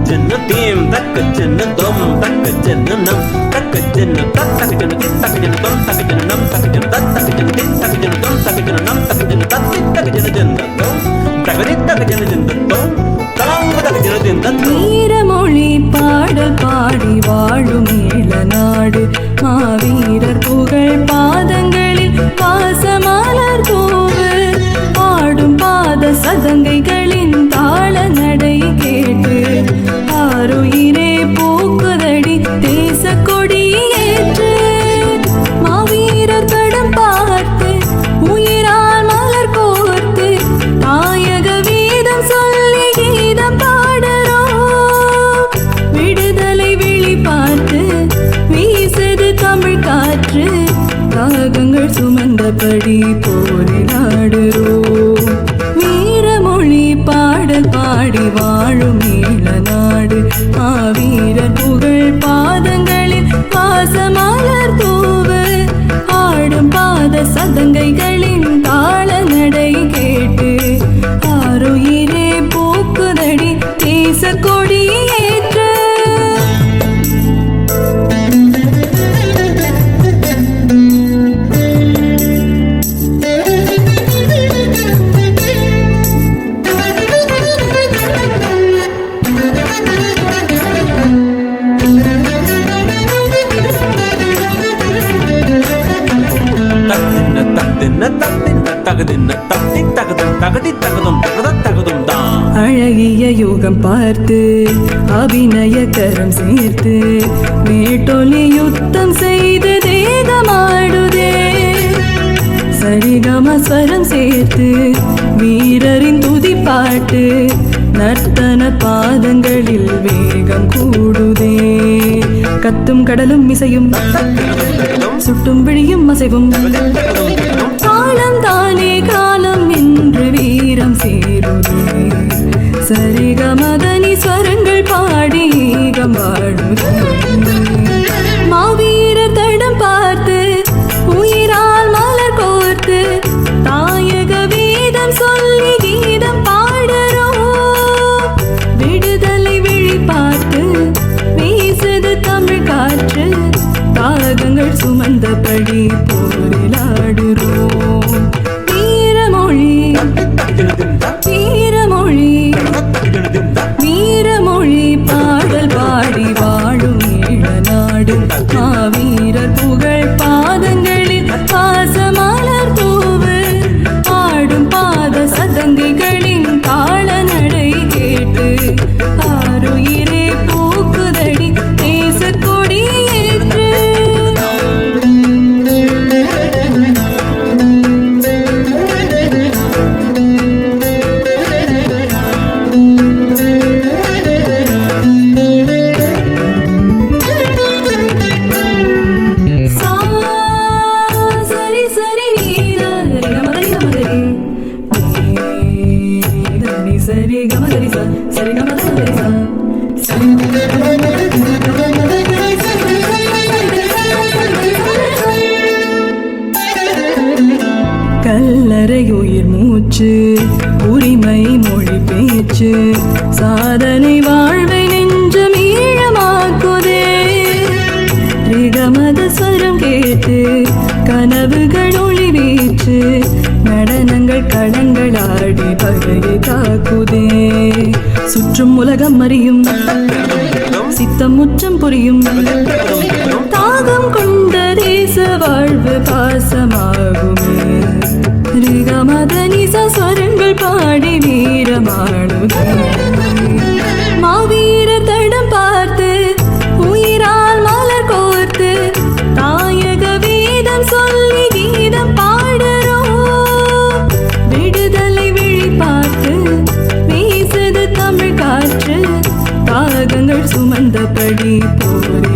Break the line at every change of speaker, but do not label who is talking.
takajana tim takajana dom takajana nam takajana tat takajana tim takajana dom takajana nam takajana tat takajana tim takajana dom takajana nam takajana tat takajana janda dom takajana janda dom தாங்க takajana janda dom
வீரமொழி பாடல் பாடி வாழும் ஈழநாடு மாவீரர் புகழ் பாதங்களில் பாசமலர் தூவு ஆடும் பாத சதங்கைகளின் தாள நடை கேட்டு ஆருயிரே பூக்குதடி தேச கொடி ஏற்று மாவீரர் தடம் பார்த்து உயிரால் மலர் கோர்த்து தாயக வீதம் சொல்லி கீதம் பாடுறோம் விடுதலை விழி பார்த்து வீசுது தமிழ் காற்று காகங்கள் சுமந்தபடி போரிலாடுறோம் வீரமொழி பாடல் பாடி வாழும் ஈழநாடு மாவீரர் புகழ் பாதங்களில் பாசமலர் தூவு ஆடும் பாத சதங்கைகளின் தாள நடை கேட்டு ஆருயிரே பூக்குதடி தேச கொடி ஏற்று அழகிய யோகம் பார்த்து அபிநய கரம் சேர்த்து மேட்டொலி யுத்தம் செய்து தேகமாடுதே சரிகம ஸ்வரம் சேர்த்து வீரரின் துதிப்பாட்டு நர்த்தன பாதங்களில் வேகம் கூடுதே கத்தும் கடலும் இசையும் சுட்டும் விழியும் அசைவும் காலம் தானே காலம் என்று வீரம் சேருதே சரிகமதனி ஸ்வரங்கள் பாடி ஈகம் வாழுதே மாவீரர் தடம் பார்த்து உயிரால் மலர் கோர்த்து தாயக வீதம் சொல்லி கீதம் பாடுறோம் விடுதலை விழி பார்த்து வீசுது தமிழ் காற்று காகங்கள் சுமந்தபடி போரிலாடுறோம் வீரமொழி வீரமொழி வீரமொழி பாடல் பாடி வாழும் ஈழநாடு மாவீரர் புகழ் பாதங்களில் பாசமலர் தூவு ஆடும் பாத சதங்கைகளின் தாள நடை கேட்டு ஆருயிரே பூக்குதடி தேச கொடி ஏற்று சரி கமதரி சரி கமதரி கல்லறை உயிர் மூச்சு உரிமை மொழி பேச்சு சாதனை வாழ்வை நெஞ்சம் ஈழமாக்குதே ரிகமத ஸ்வரம் கேட்டு கனவுகள் ஒளி வீச்சு நடனங்கள் கடங்களாடி பகையை காக்குதே சுற்றும் உலகம் அறியும் சித்தம் முற்றம் புரியும் தாகம் கொண்ட தேச வாழ்வு பாசமாகுமே ரிகமதனி ஸ்வரங்கள் பாடி வீரமாடுதே மாவீரர் தடம் பார்த்து உயிரால் மலர் கோர்த்து தாயக வீதம் சொல்லி கீதம் பாடுறோம் விடுதலை விழி பார்த்து வீசுது தமிழ் காற்று காகங்கள் சுமந்தபடி போர்